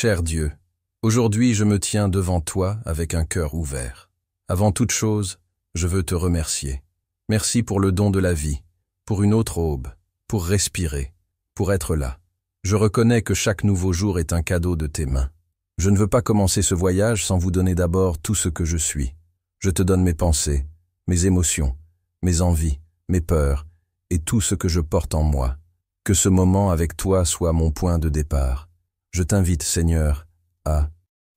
Cher Dieu, aujourd'hui je me tiens devant toi avec un cœur ouvert. Avant toute chose, je veux te remercier. Merci pour le don de la vie, pour une autre aube, pour respirer, pour être là. Je reconnais que chaque nouveau jour est un cadeau de tes mains. Je ne veux pas commencer ce voyage sans vous donner d'abord tout ce que je suis. Je te donne mes pensées, mes émotions, mes envies, mes peurs et tout ce que je porte en moi. Que ce moment avec toi soit mon point de départ. Je t'invite, Seigneur, à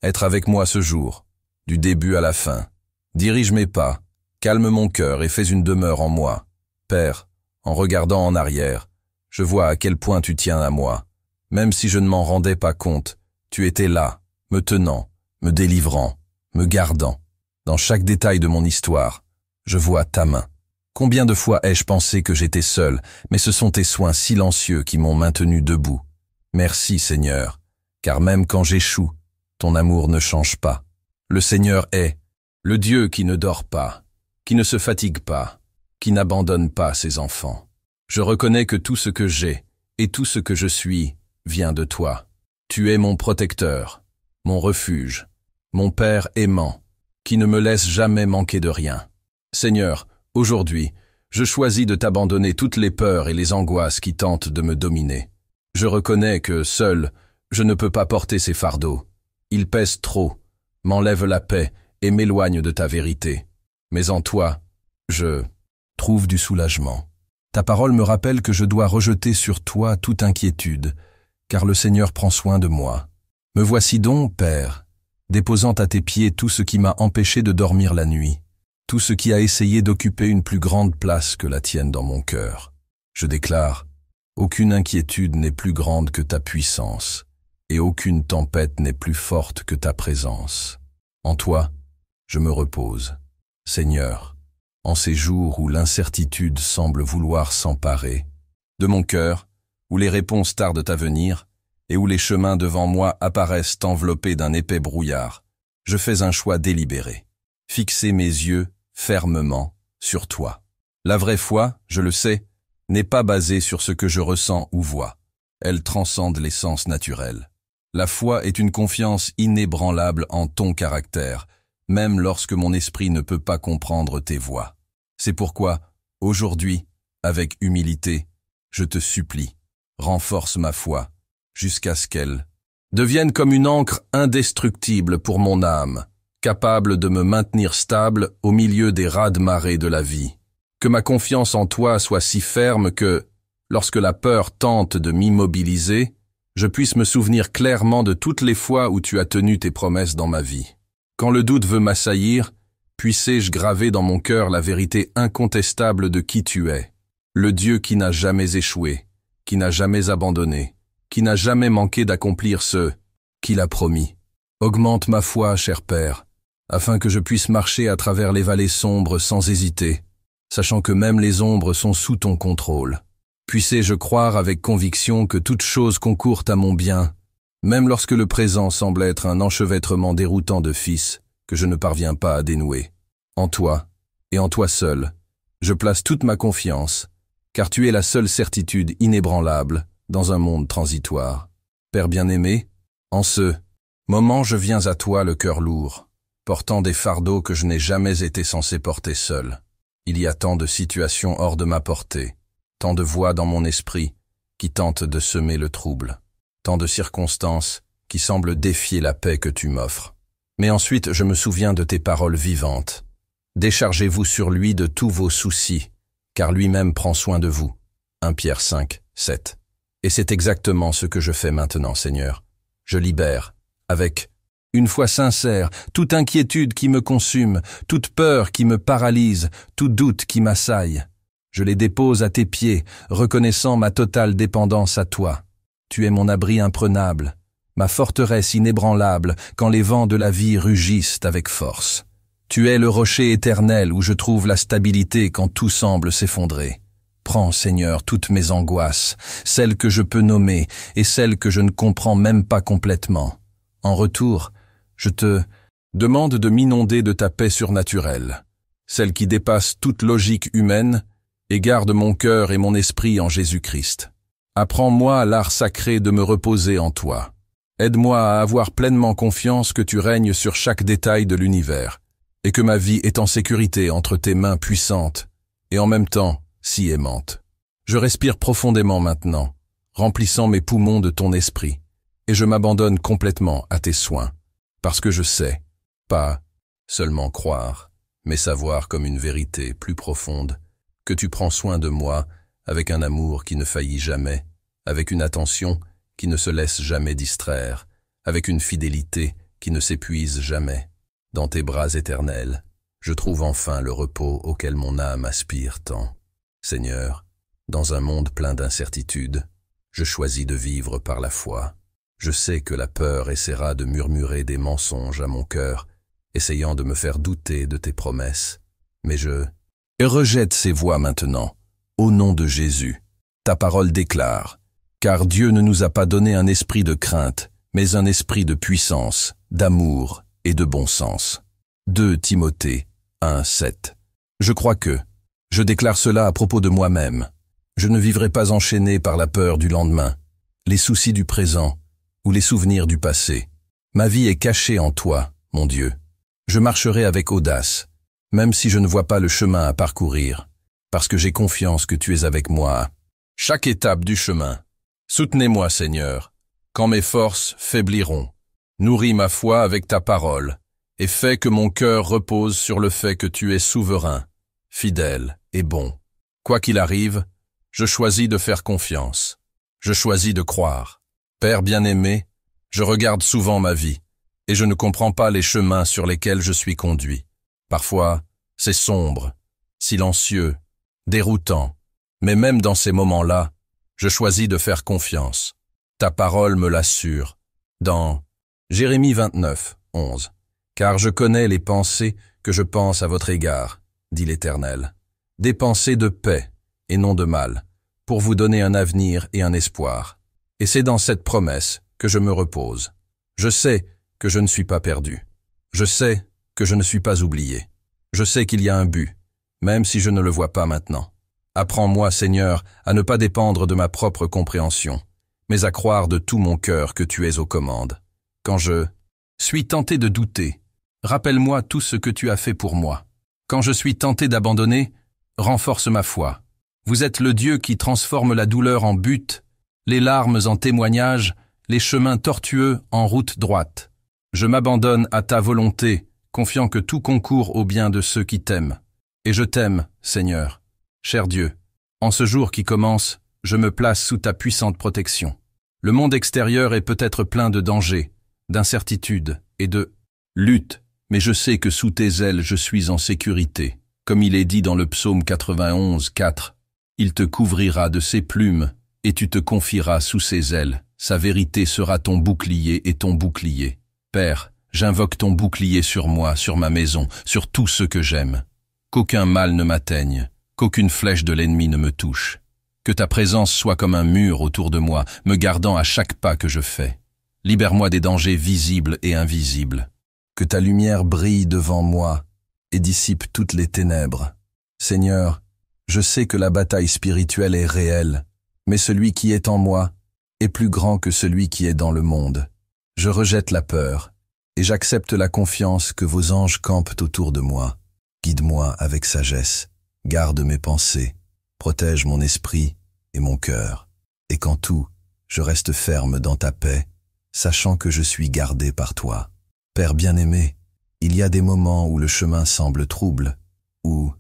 être avec moi ce jour, du début à la fin. Dirige mes pas, calme mon cœur et fais une demeure en moi. Père, en regardant en arrière, je vois à quel point tu tiens à moi. Même si je ne m'en rendais pas compte, tu étais là, me tenant, me délivrant, me gardant. Dans chaque détail de mon histoire, je vois ta main. Combien de fois ai-je pensé que j'étais seul, mais ce sont tes soins silencieux qui m'ont maintenu debout. Merci, Seigneur, car même quand j'échoue, ton amour ne change pas. Le Seigneur est le Dieu qui ne dort pas, qui ne se fatigue pas, qui n'abandonne pas ses enfants. Je reconnais que tout ce que j'ai et tout ce que je suis vient de toi. Tu es mon protecteur, mon refuge, mon Père aimant, qui ne me laisse jamais manquer de rien. Seigneur, aujourd'hui, je choisis de t'abandonner toutes les peurs et les angoisses qui tentent de me dominer. Je reconnais que, seul, je ne peux pas porter ces fardeaux. Ils pèsent trop, m'enlèvent la paix et m'éloignent de ta vérité. Mais en toi, je trouve du soulagement. Ta parole me rappelle que je dois rejeter sur toi toute inquiétude, car le Seigneur prend soin de moi. Me voici donc, Père, déposant à tes pieds tout ce qui m'a empêché de dormir la nuit, tout ce qui a essayé d'occuper une plus grande place que la tienne dans mon cœur. Je déclare, aucune inquiétude n'est plus grande que ta puissance, et aucune tempête n'est plus forte que ta présence. En toi, je me repose. Seigneur, en ces jours où l'incertitude semble vouloir s'emparer de mon cœur, où les réponses tardent à venir, et où les chemins devant moi apparaissent enveloppés d'un épais brouillard, je fais un choix délibéré. Fixer mes yeux fermement sur toi. La vraie foi, je le sais, n'est pas basée sur ce que je ressens ou vois. Elle transcende les sens naturels. La foi est une confiance inébranlable en ton caractère, même lorsque mon esprit ne peut pas comprendre tes voies. C'est pourquoi, aujourd'hui, avec humilité, je te supplie, renforce ma foi, jusqu'à ce qu'elle devienne comme une ancre indestructible pour mon âme, capable de me maintenir stable au milieu des raz-de-marée de la vie. Que ma confiance en toi soit si ferme que, lorsque la peur tente de m'immobiliser, je puisse me souvenir clairement de toutes les fois où tu as tenu tes promesses dans ma vie. Quand le doute veut m'assaillir, puissé-je graver dans mon cœur la vérité incontestable de qui tu es, le Dieu qui n'a jamais échoué, qui n'a jamais abandonné, qui n'a jamais manqué d'accomplir ce qu'il a promis. Augmente ma foi, cher Père, afin que je puisse marcher à travers les vallées sombres sans hésiter, sachant que même les ombres sont sous ton contrôle. Puissé-je croire avec conviction que toute chose concourt à mon bien, même lorsque le présent semble être un enchevêtrement déroutant de fils que je ne parviens pas à dénouer. En toi, et en toi seul, je place toute ma confiance, car tu es la seule certitude inébranlable dans un monde transitoire. Père bien-aimé, en ce moment je viens à toi le cœur lourd, portant des fardeaux que je n'ai jamais été censé porter seul. Il y a tant de situations hors de ma portée, tant de voix dans mon esprit qui tentent de semer le trouble, tant de circonstances qui semblent défier la paix que tu m'offres. Mais ensuite je me souviens de tes paroles vivantes. Déchargez-vous sur lui de tous vos soucis, car lui-même prend soin de vous. 1 Pierre 5, 7. Et c'est exactement ce que je fais maintenant, Seigneur. Je libère, avec une foi sincère, toute inquiétude qui me consume, toute peur qui me paralyse, tout doute qui m'assaille. Je les dépose à tes pieds, reconnaissant ma totale dépendance à toi. Tu es mon abri imprenable, ma forteresse inébranlable quand les vents de la vie rugissent avec force. Tu es le rocher éternel où je trouve la stabilité quand tout semble s'effondrer. Prends, Seigneur, toutes mes angoisses, celles que je peux nommer et celles que je ne comprends même pas complètement. En retour, je te demande de m'inonder de ta paix surnaturelle, celle qui dépasse toute logique humaine, et garde mon cœur et mon esprit en Jésus-Christ. Apprends-moi l'art sacré de me reposer en toi. Aide-moi à avoir pleinement confiance que tu règnes sur chaque détail de l'univers, et que ma vie est en sécurité entre tes mains puissantes, et en même temps si aimantes. Je respire profondément maintenant, remplissant mes poumons de ton esprit, et je m'abandonne complètement à tes soins, parce que je sais, pas seulement croire, mais savoir comme une vérité plus profonde, que tu prends soin de moi avec un amour qui ne faillit jamais, avec une attention qui ne se laisse jamais distraire, avec une fidélité qui ne s'épuise jamais. Dans tes bras éternels, je trouve enfin le repos auquel mon âme aspire tant. Seigneur, dans un monde plein d'incertitudes, je choisis de vivre par la foi. Je sais que la peur essaiera de murmurer des mensonges à mon cœur, essayant de me faire douter de tes promesses. Mais je rejette ces voix maintenant, au nom de Jésus. Ta parole déclare, car Dieu ne nous a pas donné un esprit de crainte, mais un esprit de puissance, d'amour et de bon sens. 2 Timothée 1:7. Je crois que, je déclare cela à propos de moi-même. Je ne vivrai pas enchaîné par la peur du lendemain, les soucis du présent ou les souvenirs du passé. Ma vie est cachée en toi, mon Dieu. Je marcherai avec audace, même si je ne vois pas le chemin à parcourir, parce que j'ai confiance que tu es avec moi à chaque étape du chemin. Soutenez-moi, Seigneur, quand mes forces faibliront. Nourris ma foi avec ta parole, et fais que mon cœur repose sur le fait que tu es souverain, fidèle et bon. Quoi qu'il arrive, je choisis de faire confiance. Je choisis de croire. Père bien-aimé, je regarde souvent ma vie, et je ne comprends pas les chemins sur lesquels je suis conduit. Parfois, c'est sombre, silencieux, déroutant, mais même dans ces moments-là, je choisis de faire confiance. Ta parole me l'assure. Dans Jérémie 29:11. Car je connais les pensées que je pense à votre égard, dit l'Éternel. Des pensées de paix et non de mal, pour vous donner un avenir et un espoir. Et c'est dans cette promesse que je me repose. Je sais que je ne suis pas perdu. Je sais que je ne suis pas oublié. Je sais qu'il y a un but, même si je ne le vois pas maintenant. Apprends-moi, Seigneur, à ne pas dépendre de ma propre compréhension, mais à croire de tout mon cœur que tu es aux commandes. Quand je suis tenté de douter, rappelle-moi tout ce que tu as fait pour moi. Quand je suis tenté d'abandonner, renforce ma foi. Vous êtes le Dieu qui transforme la douleur en but, les larmes en témoignage, les chemins tortueux en route droite. Je m'abandonne à ta volonté, confiant que tout concourt au bien de ceux qui t'aiment. Et je t'aime, Seigneur. Cher Dieu, en ce jour qui commence, je me place sous ta puissante protection. Le monde extérieur est peut-être plein de dangers, d'incertitudes et de luttes, mais je sais que sous tes ailes je suis en sécurité. Comme il est dit dans le psaume 91:4, il te couvrira de ses plumes et tu te confieras sous ses ailes. Sa vérité sera ton bouclier et ton bouclier. Père, j'invoque ton bouclier sur moi, sur ma maison, sur tout ce que j'aime. Qu'aucun mal ne m'atteigne, qu'aucune flèche de l'ennemi ne me touche. Que ta présence soit comme un mur autour de moi, me gardant à chaque pas que je fais. Libère-moi des dangers visibles et invisibles. Que ta lumière brille devant moi et dissipe toutes les ténèbres. Seigneur, je sais que la bataille spirituelle est réelle, mais celui qui est en moi est plus grand que celui qui est dans le monde. Je rejette la peur et j'accepte la confiance que vos anges campent autour de moi. Guide-moi avec sagesse, garde mes pensées, protège mon esprit et mon cœur. Et qu'en tout, je reste ferme dans ta paix, sachant que je suis gardé par toi. Père bien-aimé, il y a des moments où le chemin semble trouble, où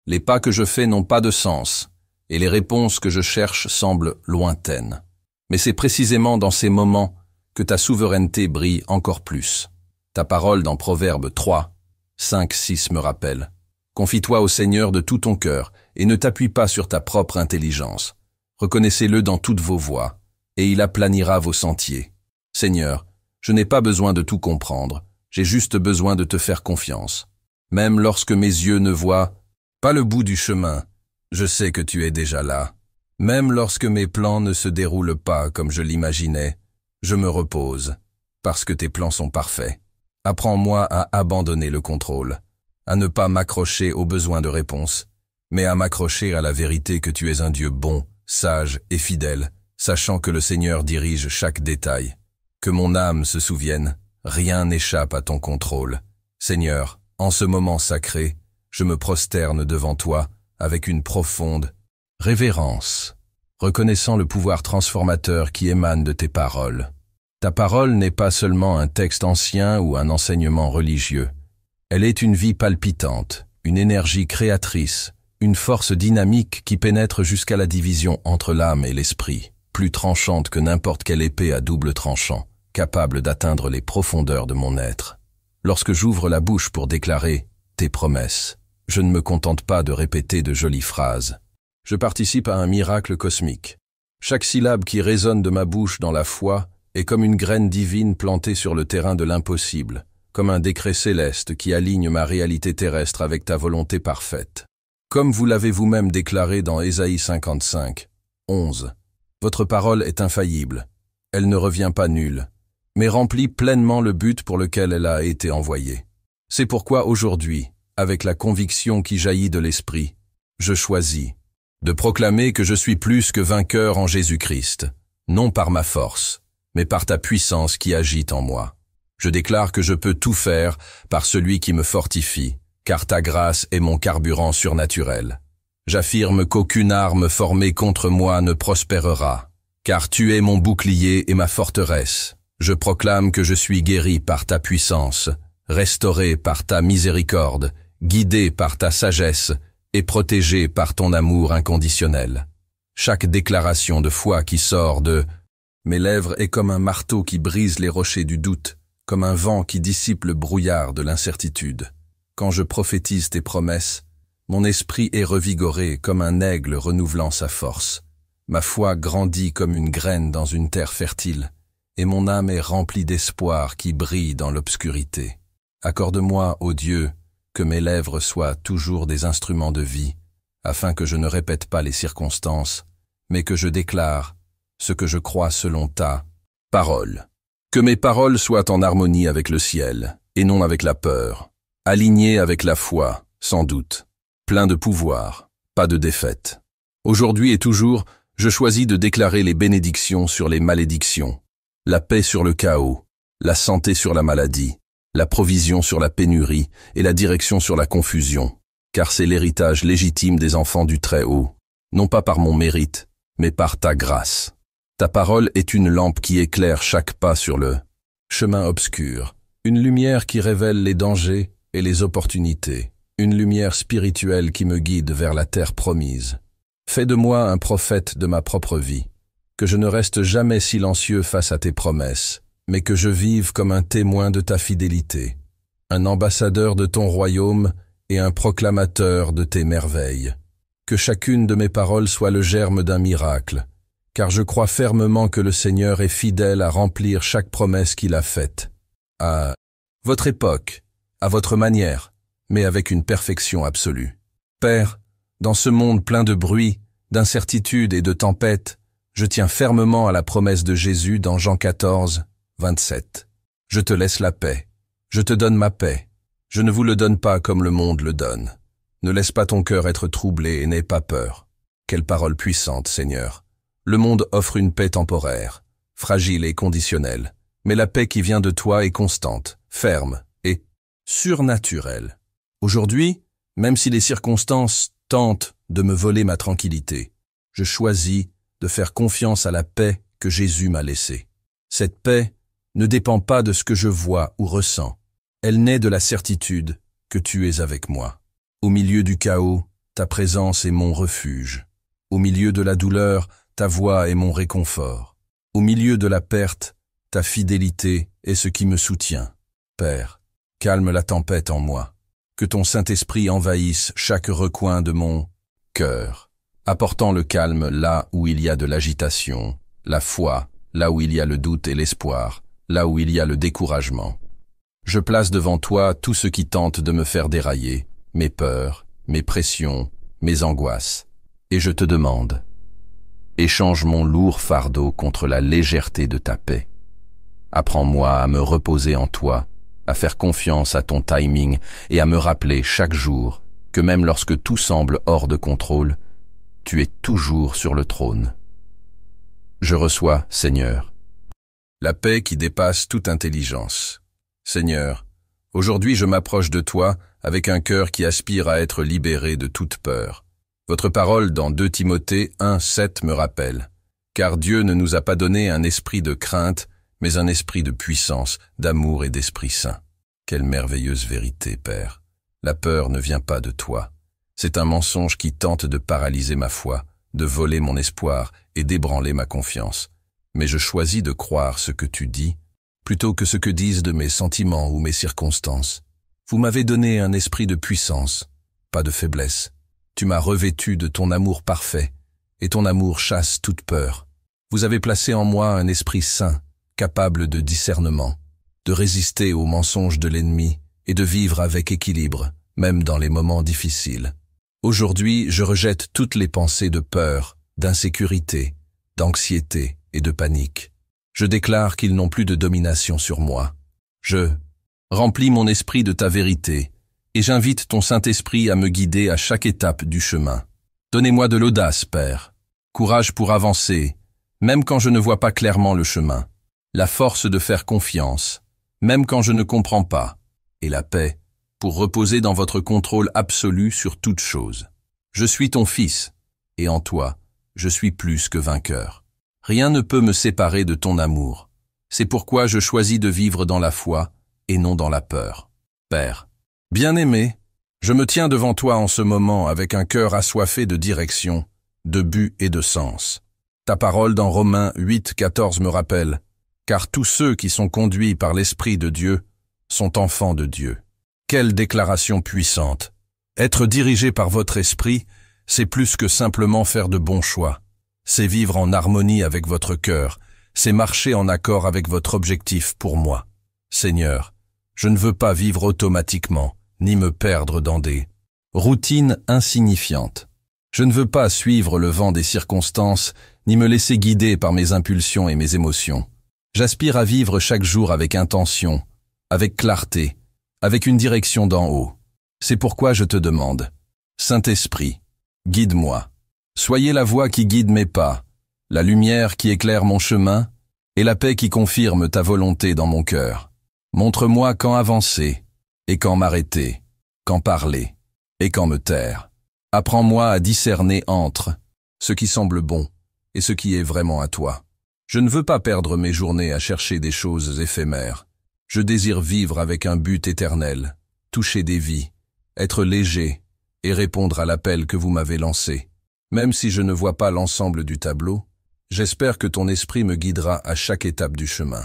les pas que je fais n'ont pas de sens, et les réponses que je cherche semblent lointaines. Mais c'est précisément dans ces moments que ta souveraineté brille encore plus. Ta parole dans Proverbes 3, 5, 6 me rappelle. Confie-toi au Seigneur de tout ton cœur, et ne t'appuie pas sur ta propre intelligence. Reconnaissez-le dans toutes vos voies, et il aplanira vos sentiers. Seigneur, je n'ai pas besoin de tout comprendre, j'ai juste besoin de te faire confiance. Même lorsque mes yeux ne voient pas le bout du chemin, je sais que tu es déjà là. Même lorsque mes plans ne se déroulent pas comme je l'imaginais, je me repose, parce que tes plans sont parfaits. Apprends-moi à abandonner le contrôle, à ne pas m'accrocher aux besoins de réponse, mais à m'accrocher à la vérité que tu es un Dieu bon, sage et fidèle, sachant que le Seigneur dirige chaque détail. Que mon âme se souvienne, rien n'échappe à ton contrôle. Seigneur, en ce moment sacré, je me prosterne devant toi avec une profonde révérence, reconnaissant le pouvoir transformateur qui émane de tes paroles. Ta parole n'est pas seulement un texte ancien ou un enseignement religieux. Elle est une vie palpitante, une énergie créatrice, une force dynamique qui pénètre jusqu'à la division entre l'âme et l'esprit, plus tranchante que n'importe quelle épée à double tranchant, capable d'atteindre les profondeurs de mon être. Lorsque j'ouvre la bouche pour déclarer tes promesses, je ne me contente pas de répéter de jolies phrases. Je participe à un miracle cosmique. Chaque syllabe qui résonne de ma bouche dans la foi est comme une graine divine plantée sur le terrain de l'impossible, comme un décret céleste qui aligne ma réalité terrestre avec ta volonté parfaite. Comme vous l'avez vous-même déclaré dans Ésaïe 55, 11, votre parole est infaillible. Elle ne revient pas nulle, mais remplit pleinement le but pour lequel elle a été envoyée. C'est pourquoi aujourd'hui, avec la conviction qui jaillit de l'esprit, je choisis de proclamer que je suis plus que vainqueur en Jésus-Christ, non par ma force, mais par ta puissance qui agit en moi. Je déclare que je peux tout faire par celui qui me fortifie, car ta grâce est mon carburant surnaturel. J'affirme qu'aucune arme formée contre moi ne prospérera, car tu es mon bouclier et ma forteresse. Je proclame que je suis guéri par ta puissance, restauré par ta miséricorde, guidé par ta sagesse et protégé par ton amour inconditionnel. Chaque déclaration de foi qui sort de mes lèvres est comme un marteau qui brise les rochers du doute, comme un vent qui dissipe le brouillard de l'incertitude. Quand je prophétise tes promesses, mon esprit est revigoré comme un aigle renouvelant sa force. Ma foi grandit comme une graine dans une terre fertile, et mon âme est remplie d'espoir qui brille dans l'obscurité. Accorde-moi, ô Dieu, que mes lèvres soient toujours des instruments de vie, afin que je ne répète pas les circonstances, mais que je déclare ce que je crois selon ta parole. Que mes paroles soient en harmonie avec le ciel, et non avec la peur, alignées avec la foi, sans doute, plein de pouvoir, pas de défaite. Aujourd'hui et toujours, je choisis de déclarer les bénédictions sur les malédictions, la paix sur le chaos, la santé sur la maladie, la provision sur la pénurie et la direction sur la confusion, car c'est l'héritage légitime des enfants du Très-Haut, non pas par mon mérite, mais par ta grâce. Ta parole est une lampe qui éclaire chaque pas sur le chemin obscur, une lumière qui révèle les dangers et les opportunités, une lumière spirituelle qui me guide vers la terre promise. Fais de moi un prophète de ma propre vie, que je ne reste jamais silencieux face à tes promesses, mais que je vive comme un témoin de ta fidélité, un ambassadeur de ton royaume et un proclamateur de tes merveilles. Que chacune de mes paroles soit le germe d'un miracle, car je crois fermement que le Seigneur est fidèle à remplir chaque promesse qu'il a faite. À votre époque, à votre manière, mais avec une perfection absolue. Père, dans ce monde plein de bruit, d'incertitude et de tempêtes, je tiens fermement à la promesse de Jésus dans Jean 14, 27. Je te laisse la paix. Je te donne ma paix. Je ne vous le donne pas comme le monde le donne. Ne laisse pas ton cœur être troublé et n'aie pas peur. Quelle parole puissante, Seigneur. Le monde offre une paix temporaire, fragile et conditionnelle. Mais la paix qui vient de toi est constante, ferme et surnaturelle. Aujourd'hui, même si les circonstances tentent de me voler ma tranquillité, je choisis de faire confiance à la paix que Jésus m'a laissée. Cette paix ne dépend pas de ce que je vois ou ressens. Elle naît de la certitude que tu es avec moi. Au milieu du chaos, ta présence est mon refuge. Au milieu de la douleur, ta voix est mon réconfort. Au milieu de la perte, ta fidélité est ce qui me soutient. Père, calme la tempête en moi. Que ton Saint-Esprit envahisse chaque recoin de mon cœur, apportant le calme là où il y a de l'agitation, la foi, là où il y a le doute et l'espoir, là où il y a le découragement. Je place devant toi tout ce qui tente de me faire dérailler, mes peurs, mes pressions, mes angoisses, et je te demande, échange mon lourd fardeau contre la légèreté de ta paix. Apprends-moi à me reposer en toi, à faire confiance à ton timing et à me rappeler chaque jour que même lorsque tout semble hors de contrôle, tu es toujours sur le trône. Je reçois, Seigneur, la paix qui dépasse toute intelligence. Seigneur, aujourd'hui je m'approche de toi avec un cœur qui aspire à être libéré de toute peur. Votre parole dans 2 Timothée 1:7 me rappelle, « Car Dieu ne nous a pas donné un esprit de crainte, mais un esprit de puissance, d'amour et d'Esprit Saint. » Quelle merveilleuse vérité, Père. La peur ne vient pas de toi. C'est un mensonge qui tente de paralyser ma foi, de voler mon espoir et d'ébranler ma confiance. Mais je choisis de croire ce que tu dis, plutôt que ce que disent de mes sentiments ou mes circonstances. Vous m'avez donné un esprit de puissance, pas de faiblesse. Tu m'as revêtu de ton amour parfait, et ton amour chasse toute peur. Vous avez placé en moi un esprit saint, capable de discernement, de résister aux mensonges de l'ennemi et de vivre avec équilibre, même dans les moments difficiles. Aujourd'hui, je rejette toutes les pensées de peur, d'insécurité, d'anxiété et de panique. Je déclare qu'ils n'ont plus de domination sur moi. Je remplis mon esprit de ta vérité, et j'invite ton Saint-Esprit à me guider à chaque étape du chemin. Donnez-moi de l'audace, Père, courage pour avancer, même quand je ne vois pas clairement le chemin, la force de faire confiance, même quand je ne comprends pas, et la paix, pour reposer dans votre contrôle absolu sur toute chose. Je suis ton Fils, et en toi, je suis plus que vainqueur. Rien ne peut me séparer de ton amour. C'est pourquoi je choisis de vivre dans la foi et non dans la peur. Père, bien-aimé, je me tiens devant toi en ce moment avec un cœur assoiffé de direction, de but et de sens. Ta parole dans Romains 8:14 me rappelle, « Car tous ceux qui sont conduits par l'Esprit de Dieu sont enfants de Dieu. » Quelle déclaration puissante! Être dirigé par votre esprit, c'est plus que simplement faire de bons choix. C'est vivre en harmonie avec votre cœur, c'est marcher en accord avec votre objectif pour moi. Seigneur, je ne veux pas vivre automatiquement, ni me perdre dans des routines insignifiantes. Je ne veux pas suivre le vent des circonstances, ni me laisser guider par mes impulsions et mes émotions. J'aspire à vivre chaque jour avec intention, avec clarté, avec une direction d'en haut. C'est pourquoi je te demande, Saint-Esprit, guide-moi. Soyez la voie qui guide mes pas, la lumière qui éclaire mon chemin et la paix qui confirme ta volonté dans mon cœur. Montre-moi quand avancer et quand m'arrêter, quand parler et quand me taire. Apprends-moi à discerner entre ce qui semble bon et ce qui est vraiment à toi. Je ne veux pas perdre mes journées à chercher des choses éphémères. Je désire vivre avec un but éternel, toucher des vies, être léger et répondre à l'appel que vous m'avez lancé. Même si je ne vois pas l'ensemble du tableau, j'espère que ton esprit me guidera à chaque étape du chemin.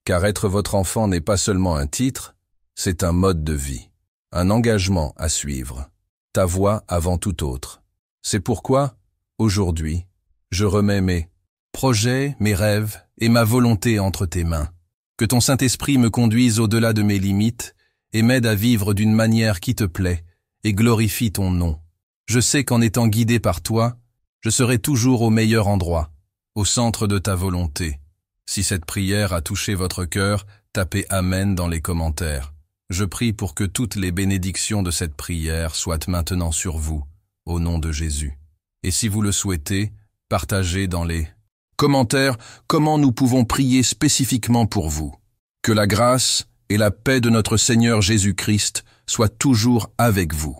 Car être votre enfant n'est pas seulement un titre, c'est un mode de vie, un engagement à suivre, ta voie avant toute autre. C'est pourquoi, aujourd'hui, je remets mes projets, mes rêves et ma volonté entre tes mains. Que ton Saint-Esprit me conduise au-delà de mes limites et m'aide à vivre d'une manière qui te plaît et glorifie ton nom. Je sais qu'en étant guidé par toi, je serai toujours au meilleur endroit, au centre de ta volonté. Si cette prière a touché votre cœur, tapez Amen dans les commentaires. Je prie pour que toutes les bénédictions de cette prière soient maintenant sur vous, au nom de Jésus. Et si vous le souhaitez, partagez dans les commentaires comment nous pouvons prier spécifiquement pour vous. Que la grâce et la paix de notre Seigneur Jésus-Christ soient toujours avec vous.